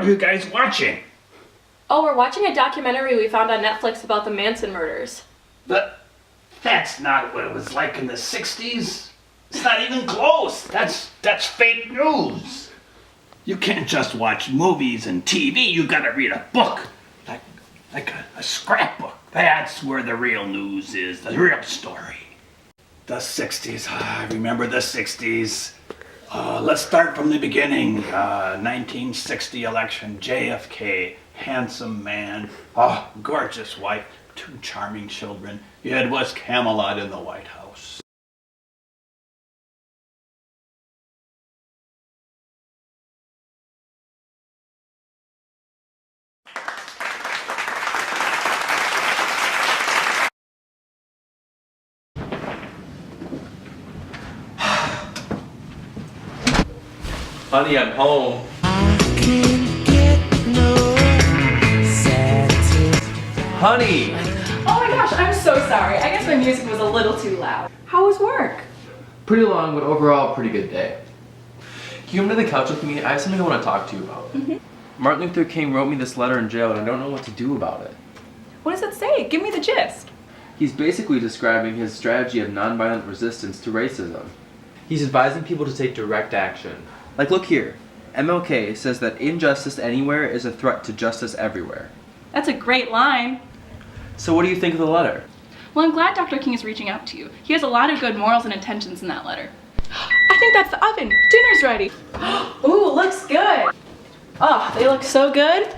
What are you guys watching? Oh, we're watching a documentary we found on Netflix about the Manson murders. That's not what it was like in the 60s. It's not even close. That's fake news. You can't just watch movies and TV. You gotta read a book. Like a scrapbook. That's where the real news is, the real story. The 60s. I remember the 60s. Let's start from the beginning. 1960 election. JFK. Handsome man. Oh, gorgeous wife. 2 charming children. You had West Camelot in the White House. Honey, I'm home. Honey! Oh my gosh, I'm so sorry. I guess my music was a little too loud. How was work? Pretty long, but overall, pretty good day. Can you come to the couch with me? I have something I want to talk to you about. Martin Luther King wrote me this letter in jail, and I don't know what to do about it. What does it say? Give me the gist. He's basically describing his strategy of nonviolent resistance to racism. He's advising people to take direct action. Like, look here. MLK says that injustice anywhere is a threat to justice everywhere. That's a great line. So what do you think of the letter? Well, I'm glad Dr. King is reaching out to you. He has a lot of good morals and intentions in that letter. I think that's the oven. Dinner's ready. Ooh, looks good. Oh, they look so good.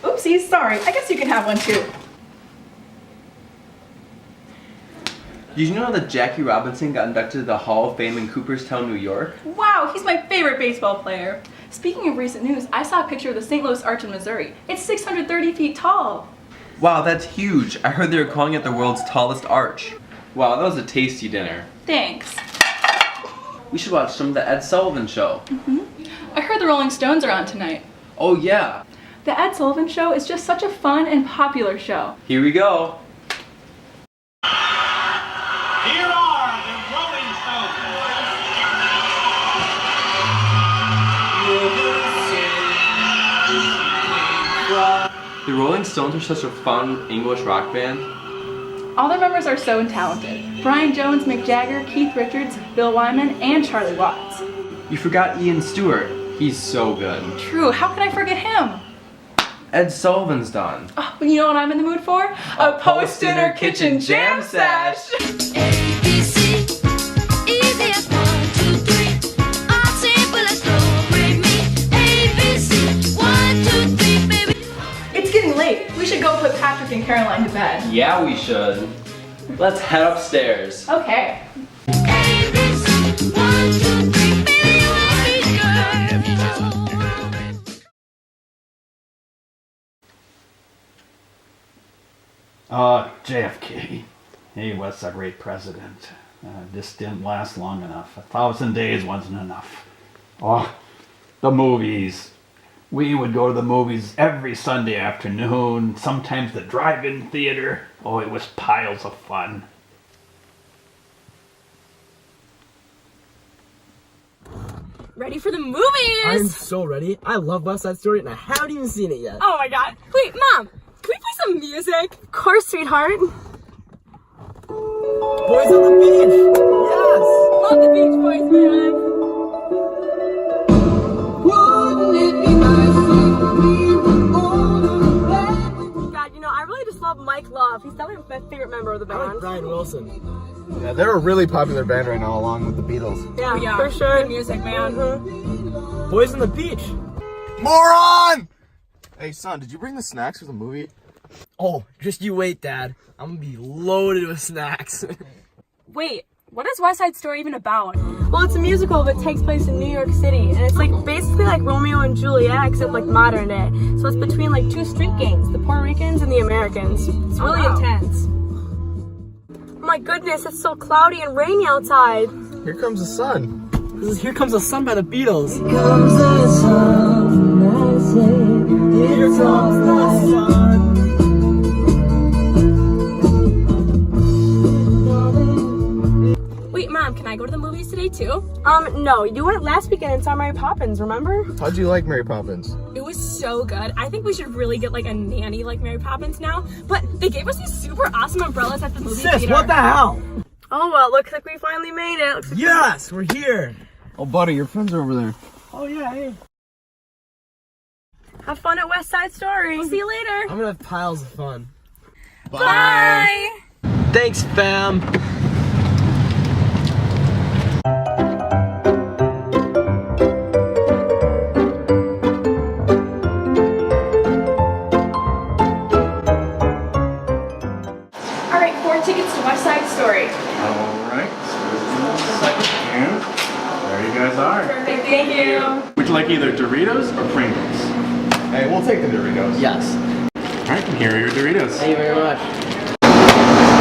Oopsies, sorry. I guess you can have one too. Did you know that Jackie Robinson got inducted to the Hall of Fame in Cooperstown, New York? Wow, he's my favorite baseball player. Speaking of recent news, I saw a picture of the St. Louis Arch in Missouri. It's 630 feet tall. Wow, that's huge. I heard they were calling it the world's tallest arch. Wow, that was a tasty dinner. Thanks. We should watch some of the Ed Sullivan Show. I heard the Rolling Stones are on tonight. Oh yeah. The Ed Sullivan Show is just such a fun and popular show. Here we go. Here are the Rolling Stones. The Rolling Stones are such a fun English rock band. All their members are so talented. Brian Jones, Mick Jagger, Keith Richards, Bill Wyman, and Charlie Watts. You forgot Ian Stewart. He's so good. True, how could I forget him? Ed Sullivan's done. Oh, you know what I'm in the mood for? A post-dinner kitchen jam sesh! ABC, easy as 1, 2, 3. All simple as do, re, mi. ABC, 1, 2, 3, baby. It's getting late. We should go put Patrick and Caroline to bed. Yeah, we should. Let's head upstairs. Okay. ABC, 1, 2, 3, baby, you and me, girl. JFK. He was a great president. This didn't last long enough. 1,000 days wasn't enough. Oh, the movies. We would go to the movies every Sunday afternoon, sometimes the drive-in theater. Oh, it was piles of fun. Ready for the movies! I'm so ready. I love West Side Story and I haven't even seen it yet. Oh my god. Wait, Mom, can we play some music? Of course, sweetheart. Boys on the beach! Yes! Love the Beach Boys, man. God, you know, I really just love Mike Love. He's definitely my favorite member of the I like band. Brian Wilson. Yeah, they're a really popular band right now along with the Beatles. Yeah, for sure. Good music, man. Boys on the beach! Moron! Hey, son, did you bring the snacks for the movie? Oh, just you wait, Dad. I'm gonna be loaded with snacks. Wait, what is West Side Story even about? Well, it's a musical that takes place in New York City, and it's like basically like Romeo and Juliet, except like modern day. So it's between like 2 street gangs, the Puerto Ricans and the Americans. It's really intense. Oh my goodness, it's so cloudy and rainy outside. Here comes the sun. This is Here Comes the Sun by the Beatles. Here comes the sun, I say, here comes the sun. Wait, Mom, can I go to the movies today movie too? No. You went last weekend and saw Mary Poppins, remember? How'd you like Mary Poppins? It was so good. I think we should really get like a nanny like Mary Poppins now. But they gave us these super awesome umbrellas at the movie Sis, theater. what the hell? Oh well, looks like we finally made it. Looks like Yes, we're here. Oh, buddy, your friends are over there. Oh yeah, hey. Have fun at West Side Story. We'll see you later. I'm gonna have piles of fun. Bye. Thanks, fam. All right, 4 tickets to West Side Story. Alright, so there's a second, and there you guys are. Perfect, thank you. Would you like either Doritos or Pringles? Hey, we'll take the Doritos. Yes. Alright, and here are your Doritos. Thank you very much.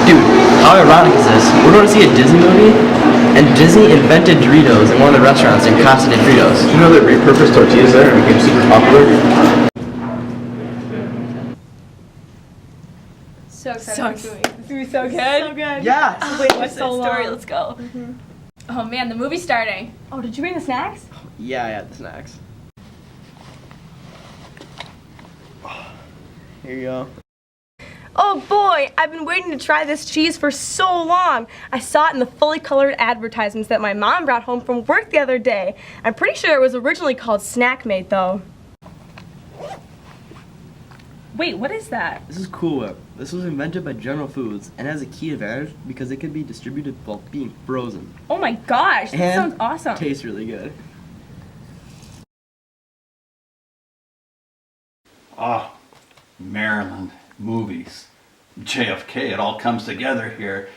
Dude, how ironic is this? We're going to see a Disney movie, and Disney invented Doritos in one of the restaurants in Casa de Fritos. You know they repurposed tortillas there and became super popular? So excited So for this movie. This movie's so good. So good. Yes. Wait, West West Side Side Story, Story, let's go. Oh man, the movie's starting. Oh, did you bring the snacks? Yeah, I had the snacks. Here you go. Oh boy, I've been waiting to try this cheese for so long. I saw it in the fully colored advertisements that my mom brought home from work the other day. I'm pretty sure it was originally called Snack Mate though. Wait, what is that? This is Cool Whip. This was invented by General Foods and has a key advantage because it can be distributed while being frozen. Oh my gosh, that And sounds awesome. Tastes really good. Oh, Maryland movies. JFK, it all comes together here.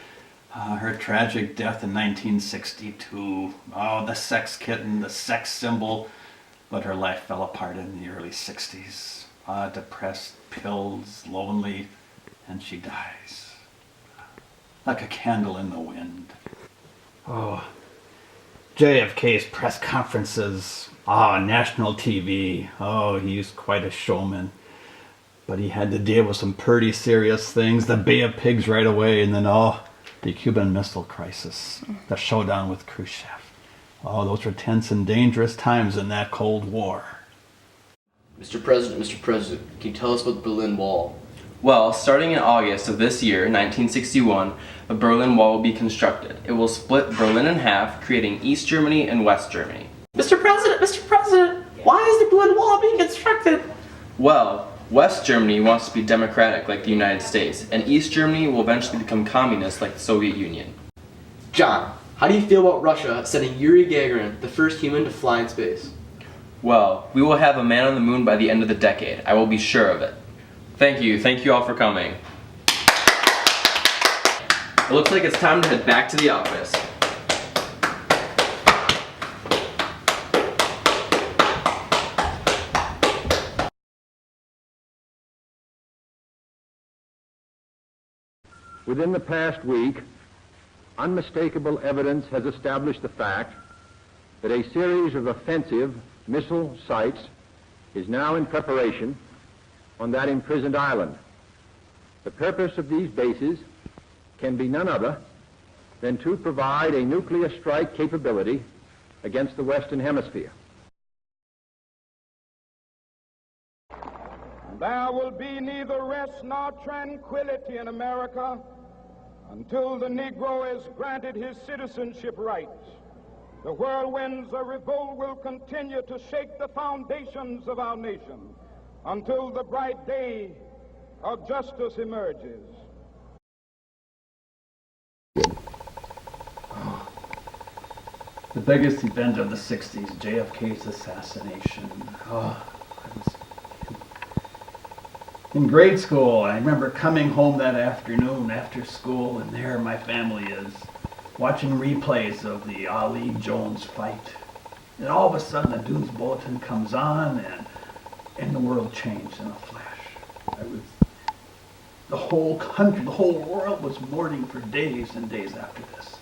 Her tragic death in 1962. Oh, the sex kitten, the sex symbol. But her life fell apart in the early 60s. Depressed, pills, lonely, and she dies. Like a candle in the wind. Oh, JFK's press conferences. National TV. Oh, he's quite a showman. But he had to deal with some pretty serious things. The Bay of Pigs right away, and then the Cuban Missile Crisis. The showdown with Khrushchev. Oh, those were tense and dangerous times in that Cold War. Mr. President, can you tell us about the Berlin Wall? Well, starting in August of this year, 1961, the Berlin Wall will be constructed. It will split Berlin in half, creating East Germany and West Germany. Mr. President, why is the Berlin Wall being constructed? Well, West Germany wants to be democratic like the United States, and East Germany will eventually become communist like the Soviet Union. John, how do you feel about Russia sending Yuri Gagarin, the first human to fly in space? Well, we will have a man on the moon by the end of the decade. I will be sure of it. Thank you all for coming. It looks like it's time to head back to the office. Within the past week, unmistakable evidence has established the fact that a series of offensive missile sites is now in preparation on that imprisoned island. The purpose of these bases can be none other than to provide a nuclear strike capability against the Western Hemisphere. There will be neither rest nor tranquility in America until the Negro is granted his citizenship rights. The whirlwinds of revolt will continue to shake the foundations of our nation until the bright day of justice emerges. The biggest event of the 60s, JFK's assassination. I was in grade school. I remember coming home that afternoon after school, and there my family is, watching replays of the Ali Jones fight. And all of a sudden the news bulletin comes on, and the world changed in a flash. The whole country, the whole world was mourning for days and days after this.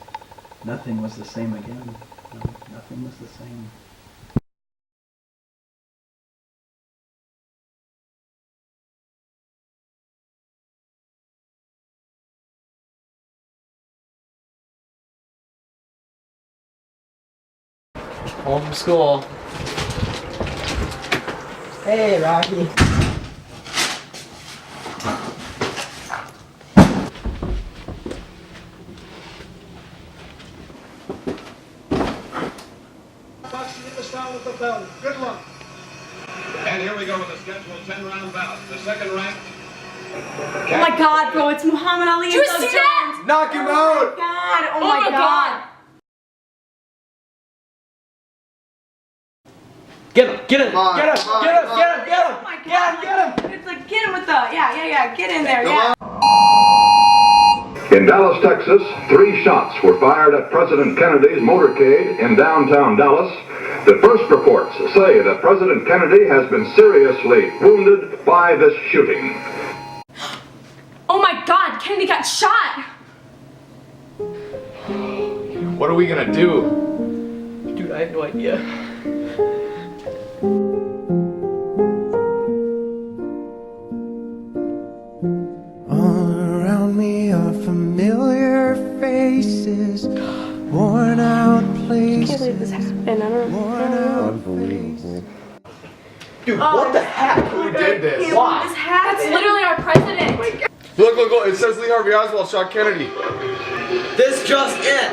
Nothing was the same again. No, nothing was the same. Home from school. Hey, Rocky. Good luck. And here we go with the scheduled 10-round bout. The second rank. Oh my god, bro, it's Muhammad Ali. Did you see that? Knock him out! Oh my god. Get him! Get him! Come on, Get him! come on, Get him! come on. Get him! Get him! Oh my Get him! god. Get him! It's like, get him with the, yeah, get in there, Come yeah. In Dallas, Texas, 3 shots were fired at President Kennedy's motorcade in downtown Dallas. The first reports say that President Kennedy has been seriously wounded by this shooting. Oh my god, Kennedy got shot. What are we gonna do? Dude, I have no idea. All around me are familiar faces, worn out places. I can't believe this happened. I don't know. Unbelievable. Dude, what the heck? Who did this? Why? This happened. That's literally our president. Look, look, look. It says Lee Harvey Oswald shot Kennedy. This just in.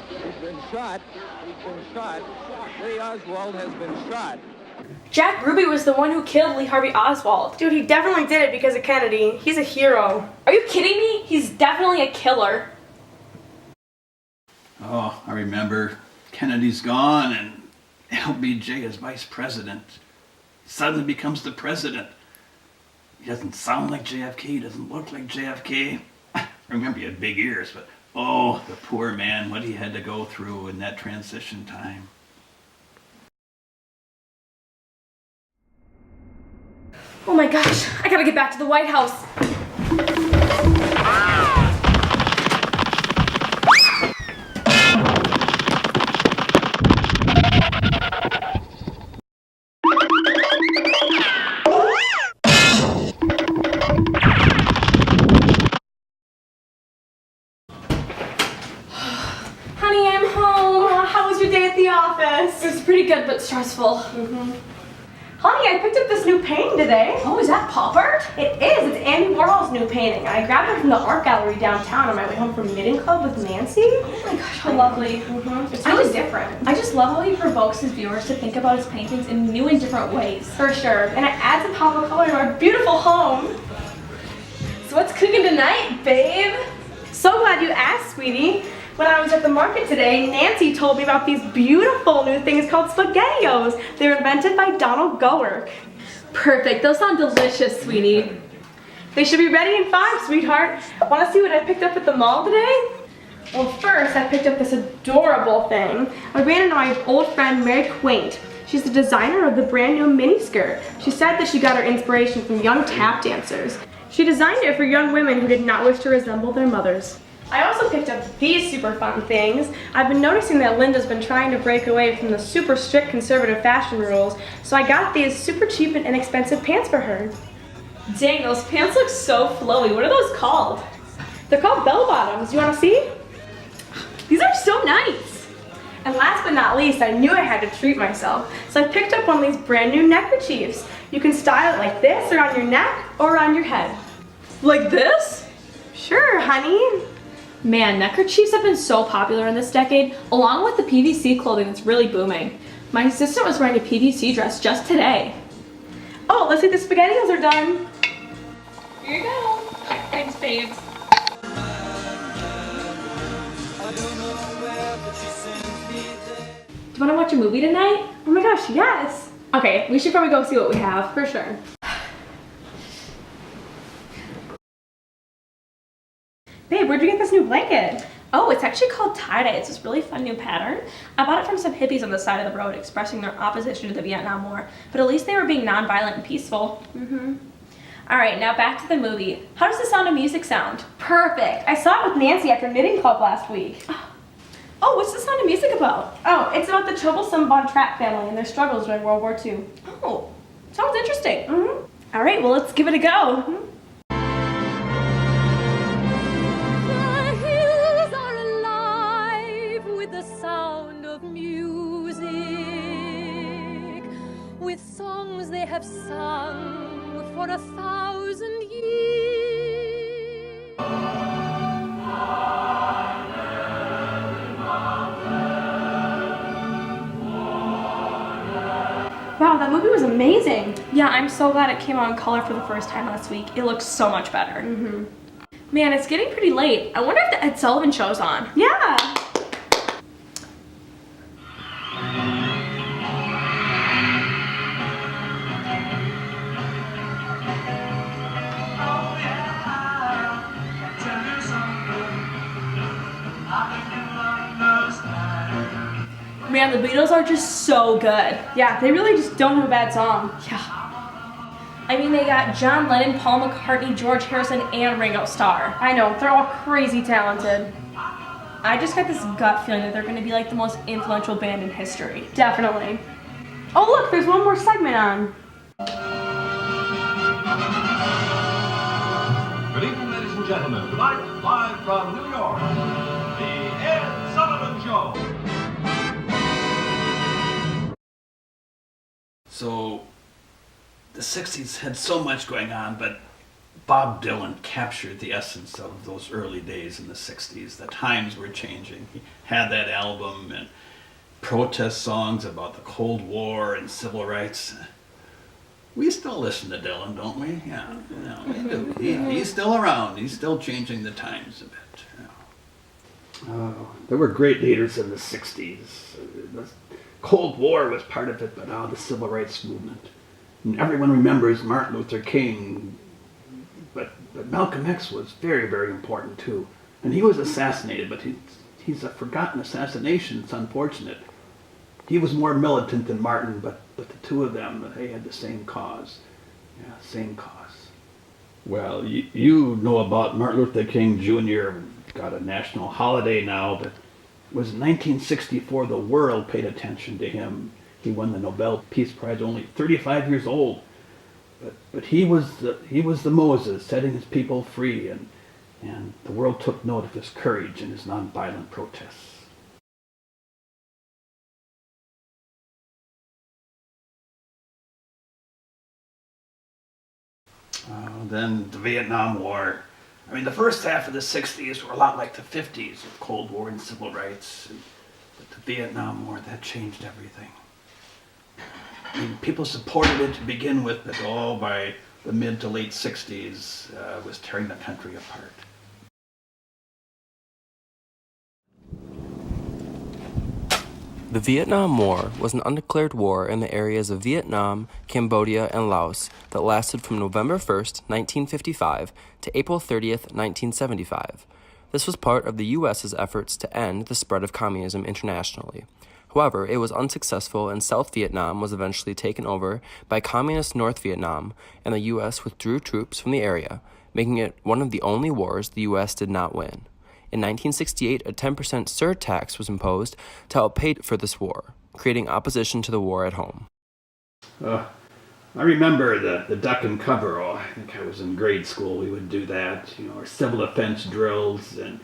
He's been shot. He's been shot. Lee Oswald has been shot. Jack Ruby was the one who killed Lee Harvey Oswald. Dude, he definitely did it because of Kennedy. He's a hero. Are you kidding me? He's definitely a killer. Oh, I remember. Kennedy's gone and LBJ is vice president. Suddenly becomes the president. He doesn't sound like JFK, he doesn't look like JFK. I remember he had big ears, but oh, the poor man, what he had to go through in that transition time. Oh my gosh, I gotta get back to the White House. Honey, I'm home. How was your day at the office? It was pretty good, but stressful. Honey, I picked up this new painting today. Oh, is that pop art? It is. It's Andy Warhol's new painting. I grabbed it from the art gallery downtown on my way home from knitting club with Nancy. Oh my gosh, how lovely. It's really different. I just love how he provokes his viewers to think about his paintings in new and different ways. For sure. And it adds a pop of color to our beautiful home. So what's cooking tonight, babe? So glad you asked, sweetie. When I was at the market today, Nancy told me about these beautiful new things called SpaghettiOs. They were invented by Donald Gowerk. Perfect. Those sound delicious, sweetie. They should be ready in 5, sweetheart. Want to see what I picked up at the mall today? Well, first, I picked up this adorable thing. I ran into my old friend, Mary Quaint. She's the designer of the brand new miniskirt. She said that she got her inspiration from young tap dancers. She designed it for young women who did not wish to resemble their mothers. I also picked up these super fun things. I've been noticing that Linda's been trying to break away from the super strict conservative fashion rules, so I got these super cheap and inexpensive pants for her. Dang, those pants look so flowy. What are those called? They're called bell bottoms. You want to see? These are so nice. And last but not least, I knew I had to treat myself, so I picked up one of these brand new neckerchiefs. You can style it like this, or on your neck, or around your head. Like this? Sure, honey. Man, neckerchiefs have been so popular in this decade, along with the PVC clothing that's really booming. My assistant was wearing a PVC dress just today. Oh, let's see, the SpaghettiOs are done. Here you go. Thanks, babe. Do you want to watch a movie tonight? Oh my gosh, yes. Okay, we should probably go see what we have. For sure. Babe, where'd you get this new blanket? Oh, it's actually called tie-dye. It's this really fun new pattern. I bought it from some hippies on the side of the road expressing their opposition to the Vietnam War, but at least they were being non-violent and peaceful. All right, now back to the movie. How does The Sound of Music sound? Perfect. I saw it with Nancy after knitting club last week. Oh, what's The Sound of Music about? Oh, it's about the troublesome Von Trapp family and their struggles during World War II. Oh, sounds interesting. All right, well, let's give it a go. The hills are alive. have sung for 1,000 years. Wow, that movie was amazing. Yeah, I'm so glad it came out in color for the first time last week. It looks so much better. Man, it's getting pretty late. I wonder if the Ed Sullivan Show's on. Yeah. Man, the Beatles are just so good. Yeah, they really just don't have a bad song. Yeah. I mean, they got John Lennon, Paul McCartney, George Harrison, and Ringo Starr. I know, they're all crazy talented. I just got this gut feeling that they're gonna be like the most influential band in history. Definitely. Oh look, there's one more segment on. Good evening, ladies and gentlemen. Tonight, live from New York, the Ed Sullivan Show. So, the 60s had so much going on, but Bob Dylan captured the essence of those early days in the 60s. The times were changing. He had that album and protest songs about the Cold War and civil rights. We still listen to Dylan, don't we? Yeah, we do. He's still around. He's still changing the times a bit. There were great leaders in the 60s. The Cold War was part of it, but the civil rights movement. And everyone remembers Martin Luther King, but Malcolm X was very, very important too. And he was assassinated, but he's a forgotten assassination. It's unfortunate. He was more militant than Martin, but the two of them, they had the same cause. Yeah, same cause. Well, you know about Martin Luther King Jr., got a national holiday now, but it was in 1964 the world paid attention to him. He won the Nobel Peace Prize, only 35 years old. But he was the Moses, setting his people free, and the world took note of his courage and his nonviolent protests. Then the Vietnam War. I mean, the first half of the 60s were a lot like the 50s with Cold War and civil rights. But the Vietnam War, that changed everything. I mean, people supported it to begin with, but by the mid to late 60s was tearing the country apart. The Vietnam War was an undeclared war in the areas of Vietnam, Cambodia, and Laos that lasted from November 1st, 1955 to April 30th, 1975. This was part of the U.S.'s efforts to end the spread of communism internationally. However, it was unsuccessful, and South Vietnam was eventually taken over by Communist North Vietnam, and the U.S. withdrew troops from the area, making it one of the only wars the U.S. did not win. In 1968, a 10% surtax was imposed to help pay for this war, creating opposition to the war at home. I remember the duck and cover. I think I was in grade school. We would do that, our civil offense drills, and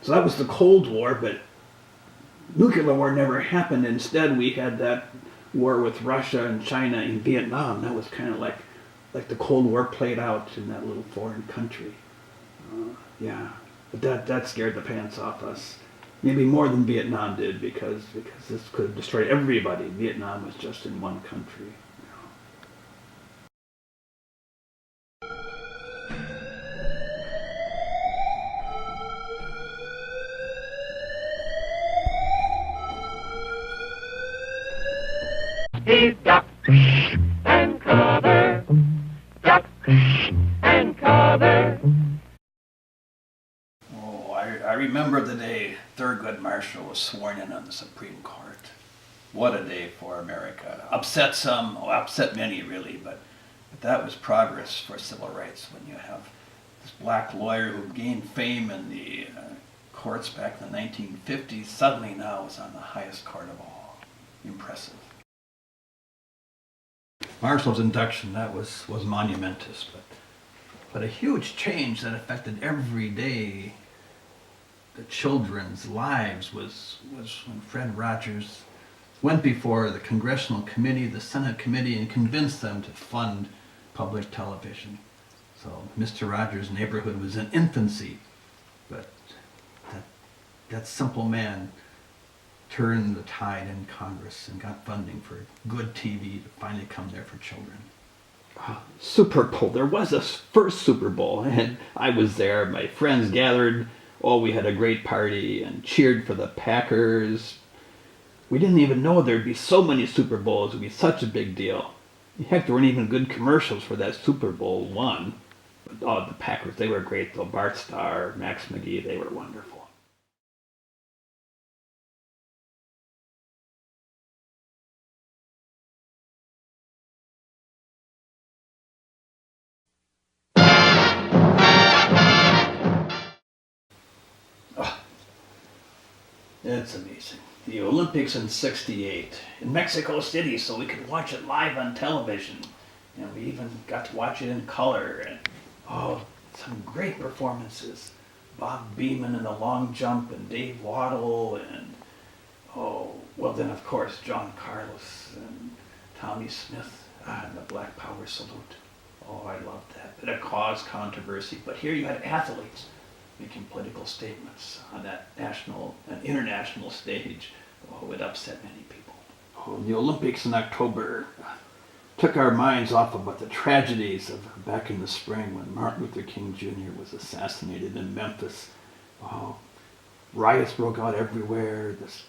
so that was the Cold War. But nuclear war never happened. Instead, we had that war with Russia and China in Vietnam. That was kind of like the Cold War played out in that little foreign country. Yeah. But that scared the pants off us. Maybe more than Vietnam did, because this could have destroyed everybody. Vietnam was just in one country. He's duck and cover, duck and cover. I remember the day Thurgood Marshall was sworn in on the Supreme Court. What a day for America. Upset some, upset many really, but that was progress for civil rights when you have this black lawyer who gained fame in the courts back in the 1950s, suddenly now is on the highest court of all. Impressive. Marshall's induction, that was monumentous, but a huge change that affected every day the children's lives was when Fred Rogers went before the Congressional Committee, the Senate Committee, and convinced them to fund public television. So Mr. Rogers' Neighborhood was in infancy, but that simple man turned the tide in Congress and got funding for good TV to finally come there for children. Super Bowl. There was a first Super Bowl, and I was there. My friends gathered. Oh, we had a great party and cheered for the Packers. We didn't even know there'd be so many Super Bowls. It would be such a big deal. Heck, there weren't even good commercials for that Super Bowl one. But, oh, the Packers, they were great though. Bart Starr, Max McGee, they were wonderful. It's amazing. The Olympics in '68 in Mexico City, so we could watch it live on television. And we even got to watch it in color. And some great performances. Bob Beamon in the long jump, and Dave Waddle, and then of course John Carlos and Tommy Smith and the Black Power salute. Oh, I loved that. It had caused controversy, but here you had athletes making political statements on that national and international stage. Oh, it upset many people. Oh, the Olympics in October took our minds off about the tragedies of back in the spring when Martin Luther King Jr. was assassinated in Memphis. Oh, riots broke out everywhere. This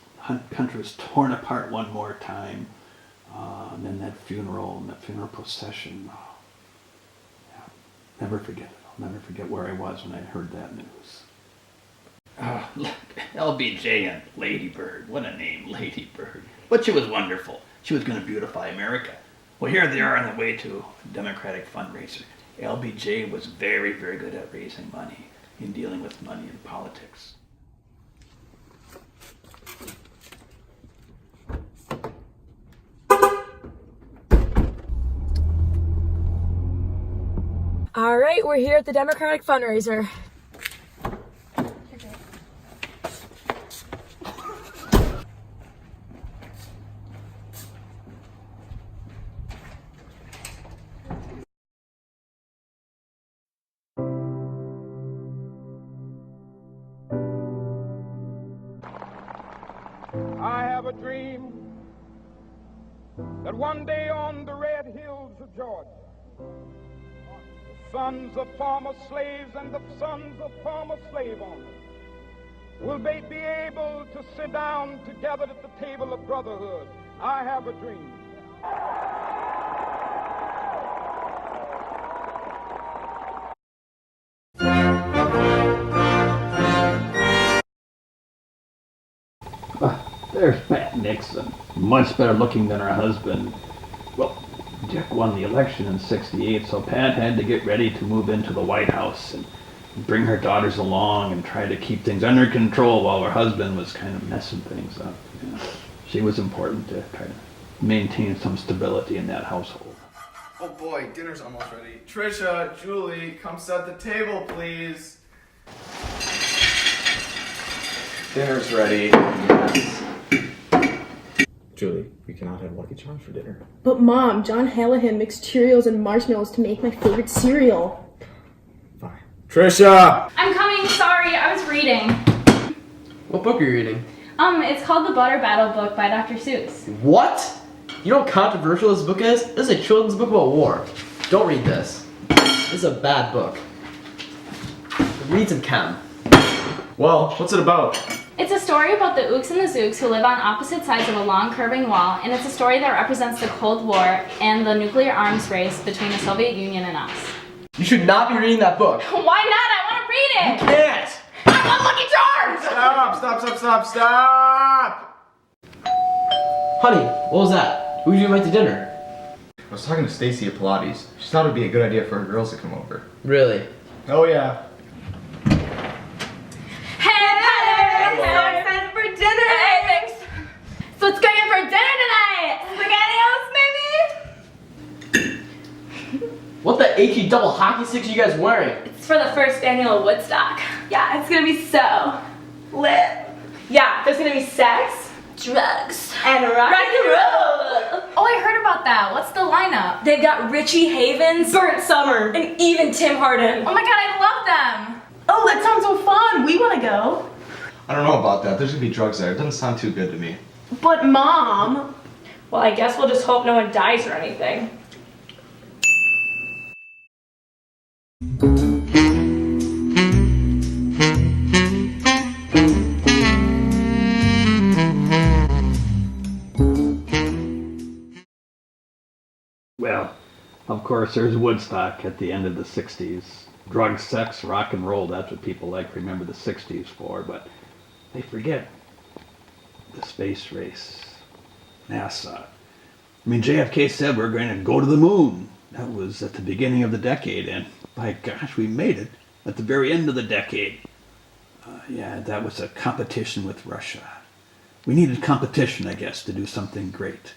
country was torn apart one more time. And then that funeral and that funeral procession. Oh, yeah, never forget it. I'll never forget where I was when I heard that news. Look, LBJ and Lady Bird. What a name, Lady Bird. But she was wonderful. She was going to beautify America. Well, here they are on the way to a Democratic fundraiser. LBJ was very, very good at raising money, in dealing with money in politics. All right, we're here at the Democratic fundraiser. I have a dream that one day on the red hills of Georgia, the sons of former slaves and the sons of former slave owners will be able to sit down together at the table of brotherhood. I have a dream. There's Pat Nixon, much better looking than her husband. Well, Dick won the election in '68, so Pat had to get ready to move into the White House and bring her daughters along and try to keep things under control while her husband was kind of messing things up. Yeah. She was important to try to maintain some stability in that household. Oh boy, dinner's almost ready. Trisha, Julie, come set the table, please. Dinner's ready. Yes. Julie, we cannot have Lucky Charms for dinner. But Mom, John Hallahan mixed Cheerios and marshmallows to make my favorite cereal. Fine. Trisha! I'm coming, sorry, I was reading. What book are you reading? It's called The Butter Battle Book by Dr. Seuss. What? You know how controversial this book is? This is a children's book about war. Don't read this. This is a bad book. Read some chem. Well, what's it about? It's a story about the Ooks and the Zooks who live on opposite sides of a long curving wall, and it's a story that represents the Cold War and the nuclear arms race between the Soviet Union and us. You should not be reading that book. Why not? I want to read it! You can't! I want Lucky Charms! Stop! Honey, what was that? Who did you invite to dinner? I was talking to Stacy at Pilates. She thought it'd be a good idea for her girls to come over. Really? Oh yeah. I'm so excited for dinner! Hey, thanks. So what's going on for dinner tonight? SpaghettiOs, maybe? What the HE double hockey sticks are you guys wearing? It's for the first annual Woodstock. Yeah, it's gonna be so lit. Yeah, there's gonna be sex, drugs, and rock and roll. Oh, I heard about that. What's the lineup? They've got Richie Havens, Burnt Summer, and even Tim Harden. Oh my god, I love them. Oh, that sounds so fun. We want to go. I don't know about that. There's gonna be drugs there. It doesn't sound too good to me. But Mom. Well, I guess we'll just hope no one dies or anything. Well, of course, there's Woodstock at the end of the 60s. Drugs, sex, rock and roll, that's what people like to remember the 60s for, but they forget the space race, NASA. I mean, JFK said we're going to go to the moon. That was at the beginning of the decade, and by gosh, we made it at the very end of the decade. Yeah, that was a competition with Russia. We needed competition, I guess, to do something great.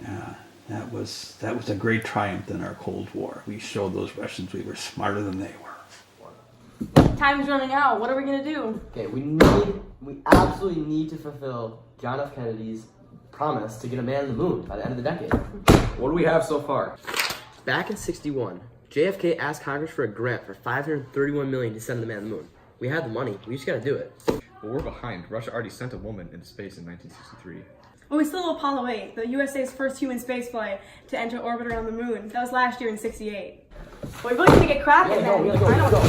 Yeah. That was a great triumph in our Cold War. We showed those Russians we were smarter than they were. Time's running out. What are we gonna do? Okay, we absolutely need to fulfill John F. Kennedy's promise to get a man on the moon by the end of the decade. What do we have so far? Back in '61, JFK asked Congress for a grant for $531 million to send the man on the moon. We had the money. We just gotta do it. Well, we're behind. Russia already sent a woman into space in 1963. Well, we still have Apollo 8, the USA's first human spaceflight to enter orbit around the moon. That was last year in '68. Well, we really need to get cracking then. We gotta go.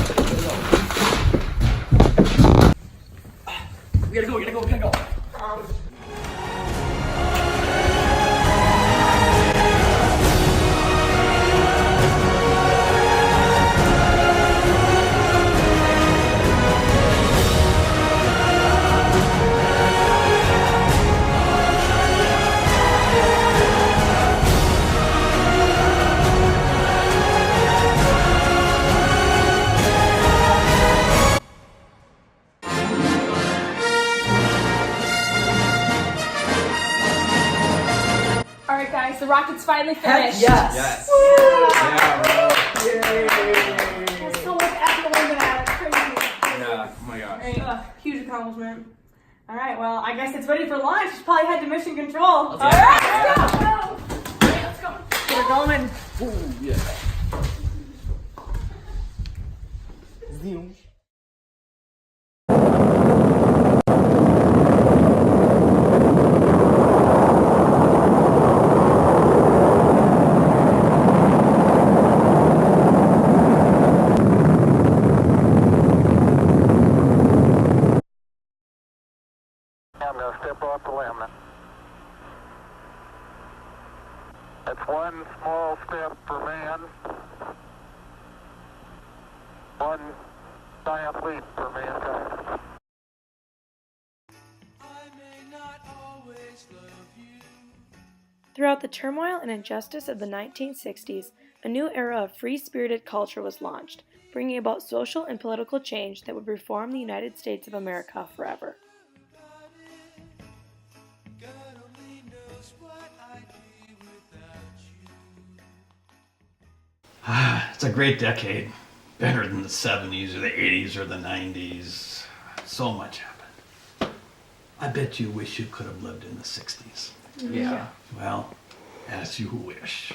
Alright guys, the rocket's finally finished. Yes. Yeah, bro. Yay! We're still like at the limit at it. Crazy. Yeah, oh my gosh. Right, huge accomplishment. Alright, well, I guess it's ready for launch. Just probably head to mission control. Let's Alright, let's go! Alright, let's go. Get her going. Ooh, yeah. Zoom. I'm going to step off the limb. That's one small step for man, one giant leap for mankind. Throughout the turmoil and injustice of the 1960s, a new era of free-spirited culture was launched, bringing about social and political change that would reform the United States of America forever. It's a great decade. Better than the 70s or the 80s or the 90s. So much happened. I bet you wish you could have lived in the 60s. Yeah. Well, as you wish.